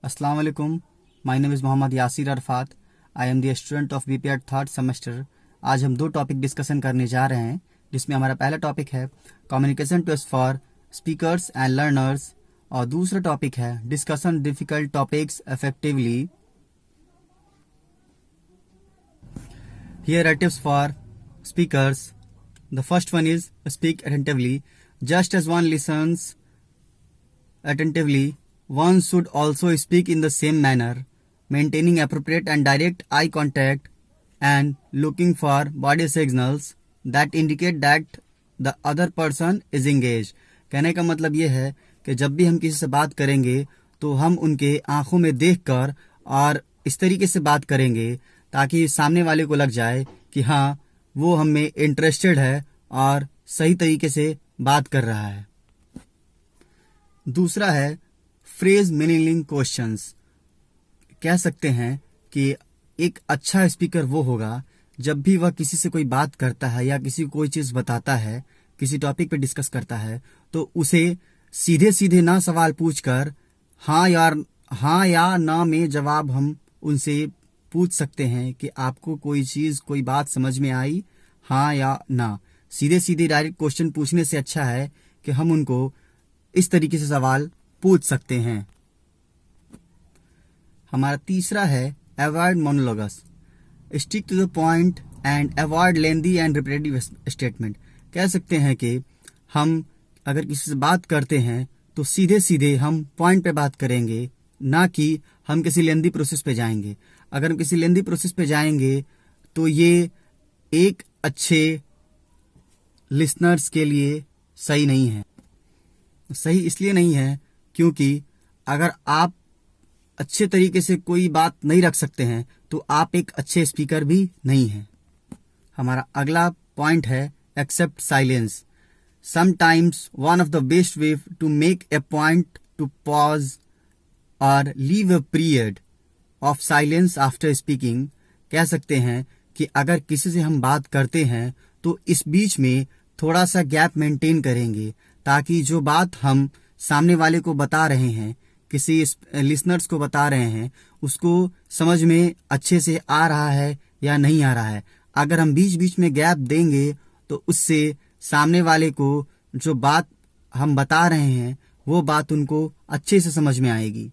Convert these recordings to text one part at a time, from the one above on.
Assalamu alaikum. My name is Mohammad Yasir Arfat. I am the student of BPEd third semester. आज हम दो topic discussion करने जा रहे हैं, जिसमें हमारा पहला टॉपिक है communication tips for speakers and learners और दूसरा टॉपिक है discussion difficult topics effectively. Here are tips for speakers. The first one is speak attentively. Just as one listens attentively, one should also speak in the same manner, maintaining appropriate and direct eye contact and looking for body signals that indicate that the other person is engaged. कहने का मतलब ये है कि जब भी हम किसी से बात करेंगे तो हम उनके आंखों में देखकर और इस तरीके से बात करेंगे ताकि सामने वाले को लग जाए कि हाँ, वो हम में इंटरेस्टेड है और सही तरीके से बात कर रहा है. दूसरा है फ्रेज मीनिंग क्वेश्चंस. कह सकते हैं कि एक अच्छा स्पीकर वो होगा जब भी वह किसी से कोई बात करता है या किसी को कोई चीज़ बताता है, किसी टॉपिक पे डिस्कस करता है, तो उसे सीधे सीधे ना सवाल पूछकर हाँ या ना में जवाब हम उनसे पूछ सकते हैं कि आपको कोई चीज़ कोई बात समझ में आई, हाँ या ना. सीधे सीधे डायरेक्ट क्वेश्चन पूछने से अच्छा है कि हम उनको इस तरीके से सवाल पूछ सकते हैं. हमारा तीसरा है avoid monologues. Stick to the point and avoid lengthy and repetitive statement. कह सकते हैं कि हम अगर किसी से बात करते हैं तो सीधे सीधे हम पॉइंट पे बात करेंगे, ना कि हम किसी लेंदी प्रोसेस पे जाएंगे. अगर हम किसी लेंदी प्रोसेस पे जाएंगे तो ये एक अच्छे लिसनर्स के लिए सही नहीं है. सही इसलिए नहीं है क्योंकि अगर आप अच्छे तरीके से कोई बात नहीं रख सकते हैं तो आप एक अच्छे स्पीकर भी नहीं हैं. हमारा अगला पॉइंट है accept silence. Sometimes one of the best way to make a point to pause और leave a period of silence after speaking. कह सकते हैं कि अगर किसी से हम बात करते हैं तो इस बीच में थोड़ा सा गैप मेंटेन करेंगे ताकि जो बात हम सामने वाले को बता रहे हैं, किसी लिसनर्स को बता रहे हैं, उसको समझ में अच्छे से आ रहा है या नहीं आ रहा है. अगर हम बीच बीच में गैप देंगे तो उससे सामने वाले को जो बात हम बता रहे हैं वो बात उनको अच्छे से समझ में आएगी.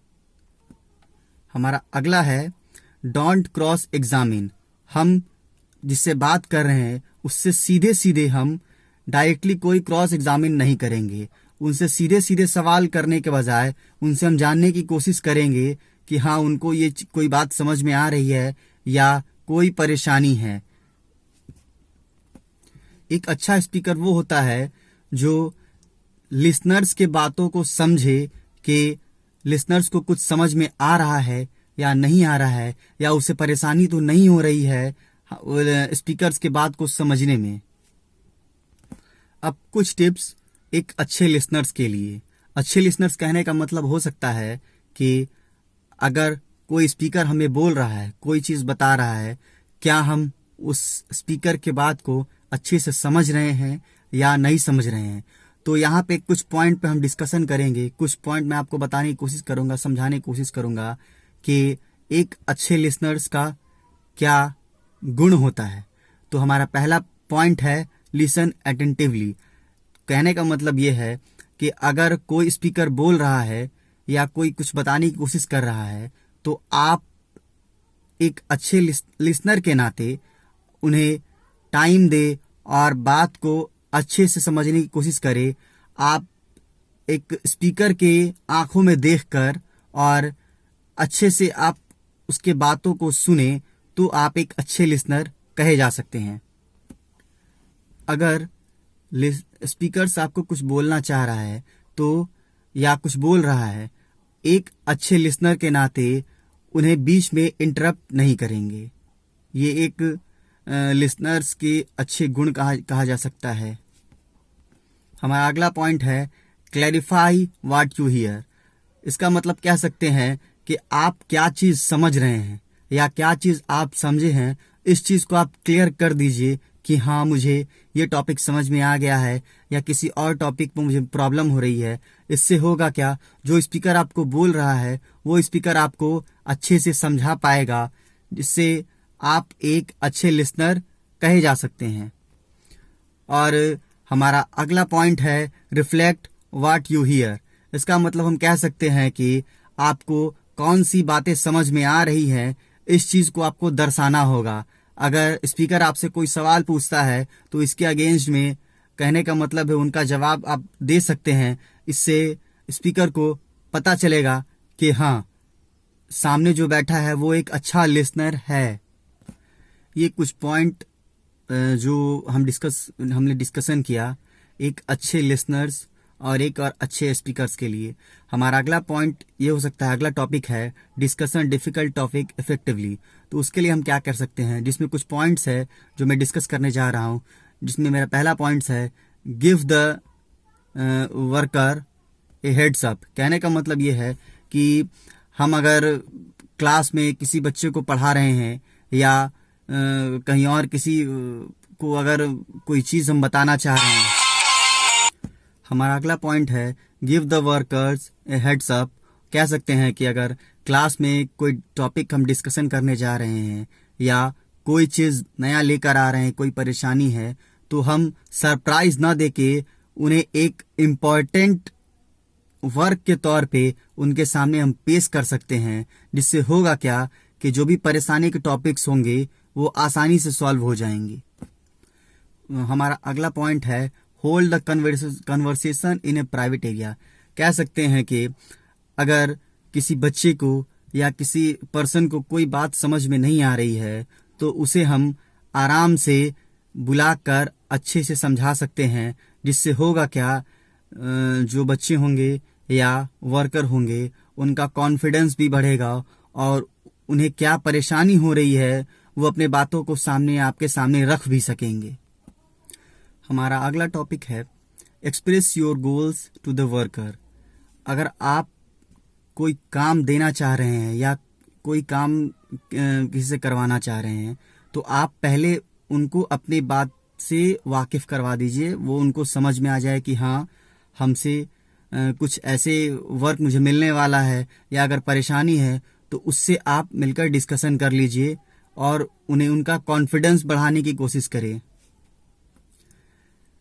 हमारा अगला है डोंट क्रॉस एग्जामिन. हम जिससे बात कर रहे हैं उससे सीधे सीधे हम डायरेक्टली कोई क्रॉस एग्जामिन नहीं करेंगे. उनसे सीधे सीधे सवाल करने के बजाय उनसे हम जानने की कोशिश करेंगे कि हाँ, उनको ये कोई बात समझ में आ रही है या कोई परेशानी है. एक अच्छा स्पीकर वो होता है जो लिसनर्स के बातों को समझे कि लिसनर्स को कुछ समझ में आ रहा है या नहीं आ रहा है, या उसे परेशानी तो नहीं हो रही है स्पीकर्स के बात को समझने में. अब कुछ टिप्स एक अच्छे लिसनर्स के लिए. अच्छे लिसनर्स कहने का मतलब हो सकता है कि अगर कोई स्पीकर हमें बोल रहा है, कोई चीज़ बता रहा है, क्या हम उस स्पीकर के बात को अच्छे से समझ रहे हैं या नहीं समझ रहे हैं. तो यहाँ पे कुछ पॉइंट पे हम डिस्कशन करेंगे. कुछ पॉइंट मैं आपको बताने की कोशिश करूँगा, समझाने की कोशिश करूँगा कि एक अच्छे लिसनर्स का क्या गुण होता है. तो हमारा पहला पॉइंट है लिसन अटेंटिवली. कहने का मतलब ये है कि अगर कोई स्पीकर बोल रहा है या कोई कुछ बताने की कोशिश कर रहा है तो आप एक अच्छे लिसनर के नाते उन्हें टाइम दे और बात को अच्छे से समझने की कोशिश करें. आप एक स्पीकर के आंखों में देखकर और अच्छे से आप उसके बातों को सुने तो आप एक अच्छे लिसनर कहे जा सकते हैं. अगर स्पीकर्स आपको कुछ बोलना चाह रहा है तो या कुछ बोल रहा है, एक अच्छे लिसनर के नाते उन्हें बीच में इंटरप्ट नहीं करेंगे. ये एक लिसनर्स के अच्छे गुण कहा जा सकता है. हमारा अगला पॉइंट है क्लैरिफाई व्हाट यू हियर. इसका मतलब कह सकते हैं कि आप क्या चीज़ समझ रहे हैं या क्या चीज़ आप समझे हैं, इस चीज़ को आप क्लियर कर दीजिए कि हाँ मुझे ये टॉपिक समझ में आ गया है या किसी और टॉपिक पर मुझे प्रॉब्लम हो रही है। इससे होगा क्या, जो स्पीकर आपको बोल रहा है वो स्पीकर आपको अच्छे से समझा पाएगा, जिससे आप एक अच्छे लिसनर कहे जा सकते हैं। और हमारा अगला पॉइंट है रिफ्लेक्ट व्हाट यू हियर। इसका मतलब हम कह सकते हैं कि आपको कौन सी बातें समझ में आ रही हैं, इस चीज को आपको दर्शाना होगा। अगर स्पीकर आपसे कोई सवाल पूछता है तो इसके अगेंस्ट में कहने का मतलब है उनका जवाब आप दे सकते हैं। इससे स्पीकर को पता चलेगा कि हाँ, सामने जो बैठा है वो एक अच्छा लिसनर है। ये कुछ पॉइंट जो हमने डिस्कशन किया एक अच्छे लिसनर्स और एक और अच्छे स्पीकर्स के लिए। हमारा अगला पॉइंट ये हो सकता है, अगला टॉपिक है डिस्कशन डिफिकल्ट टॉपिक इफेक्टिवली। तो उसके लिए हम क्या कर सकते हैं, जिसमें कुछ पॉइंट्स है जो मैं डिस्कस करने जा रहा हूँ। जिसमें मेरा पहला पॉइंट्स है give the worker A heads up. कहने का मतलब ये है कि हम अगर क्लास में किसी बच्चे को पढ़ा रहे हैं या कहीं और किसी को अगर कोई चीज़ हम बताना चाह रहे हैं। हमारा अगला पॉइंट है give the workers A heads up. कह सकते हैं कि अगर क्लास में कोई टॉपिक हम डिस्कशन करने जा रहे हैं या कोई चीज़ नया लेकर आ रहे हैं, कोई परेशानी है, तो हम सरप्राइज ना देके उन्हें एक इम्पॉर्टेंट वर्क के तौर पे उनके सामने हम पेश कर सकते हैं। जिससे होगा क्या कि जो भी परेशानी के टॉपिक्स होंगे वो आसानी से सॉल्व हो जाएंगे। हमारा अगला पॉइंट है hold the conversation in A private area. कह सकते हैं कि अगर किसी बच्चे को या किसी पर्सन को कोई बात समझ में नहीं आ रही है तो उसे हम आराम से बुलाकर अच्छे से समझा सकते हैं। जिससे होगा क्या, जो बच्चे होंगे या वर्कर होंगे उनका कॉन्फिडेंस भी बढ़ेगा और उन्हें क्या परेशानी हो रही है वो अपने बातों को आपके सामने रख भी सकेंगे। हमारा अगला टॉपिक है express your goals to the worker. अगर आप कोई काम देना चाह रहे हैं या कोई काम किसी से करवाना चाह रहे हैं तो आप पहले उनको अपनी बात से वाकिफ करवा दीजिए। वो उनको समझ में आ जाए कि हाँ, हमसे कुछ ऐसे वर्क मुझे मिलने वाला है या अगर परेशानी है तो उससे आप मिलकर डिस्कशन कर लीजिए और उन्हें उनका कॉन्फिडेंस बढ़ाने की कोशिश करें।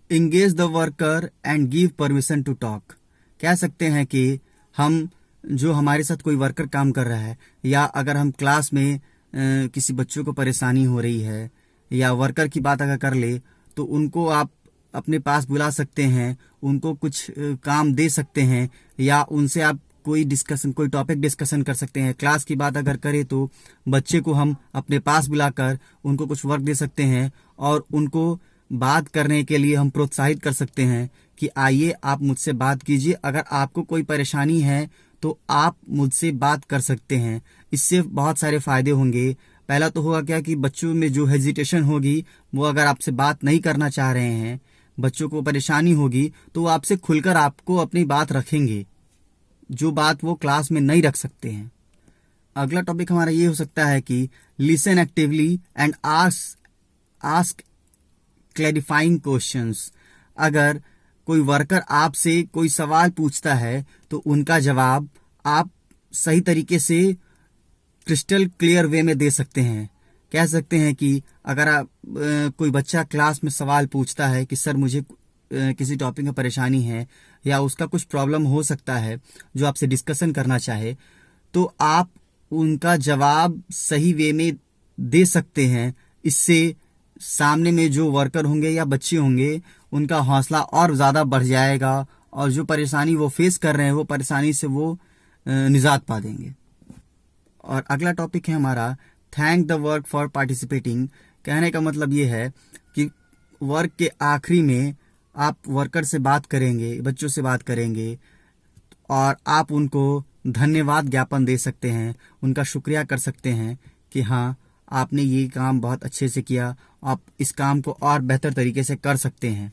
Engage the worker and give permission to talk. कह सकते हैं कि हम जो हमारे साथ कोई वर्कर काम कर रहा है या अगर हम क्लास में किसी बच्चों को परेशानी हो रही है या वर्कर की बात अगर कर ले तो उनको आप अपने पास बुला सकते हैं, उनको कुछ काम दे सकते हैं या उनसे आप कोई टॉपिक डिस्कशन कर सकते हैं। क्लास की बात अगर करें तो बच्चे को हम अपने पास बुलाकर उनको कुछ वर्क दे सकते हैं और उनको बात करने के लिए हम प्रोत्साहित कर सकते हैं कि आइए आप मुझसे बात कीजिए, अगर आपको कोई परेशानी है तो आप मुझसे बात कर सकते हैं। इससे बहुत सारे फायदे होंगे। पहला तो होगा क्या कि बच्चों में जो हेजिटेशन होगी वो अगर आपसे बात नहीं करना चाह रहे हैं, बच्चों को परेशानी होगी तो वो आपसे खुलकर आपको अपनी बात रखेंगे, जो बात वो क्लास में नहीं रख सकते हैं। अगला टॉपिक हमारा ये हो सकता है कि listen actively and ask clarifying questions. अगर कोई वर्कर आपसे कोई सवाल पूछता है तो उनका जवाब आप सही तरीके से क्रिस्टल क्लियर वे में दे सकते हैं। कह सकते हैं कि अगर कोई बच्चा क्लास में सवाल पूछता है कि सर मुझे किसी टॉपिक में परेशानी है या उसका कुछ प्रॉब्लम हो सकता है जो आपसे डिस्कशन करना चाहे, तो आप उनका जवाब सही वे में दे सकते हैं। इससे सामने में जो वर्कर होंगे या बच्चे होंगे उनका हौसला और ज़्यादा बढ़ जाएगा और जो परेशानी वो फेस कर रहे हैं वो परेशानी से वो निजात पा देंगे। और अगला टॉपिक है हमारा thank the work for participating. कहने का मतलब ये है कि वर्क के आखिरी में आप वर्कर से बात करेंगे, बच्चों से बात करेंगे और आप उनको धन्यवाद ज्ञापन दे सकते हैं, उनका शुक्रिया कर सकते हैं कि हाँ आपने ये काम बहुत अच्छे से किया, आप इस काम को और बेहतर तरीके से कर सकते हैं।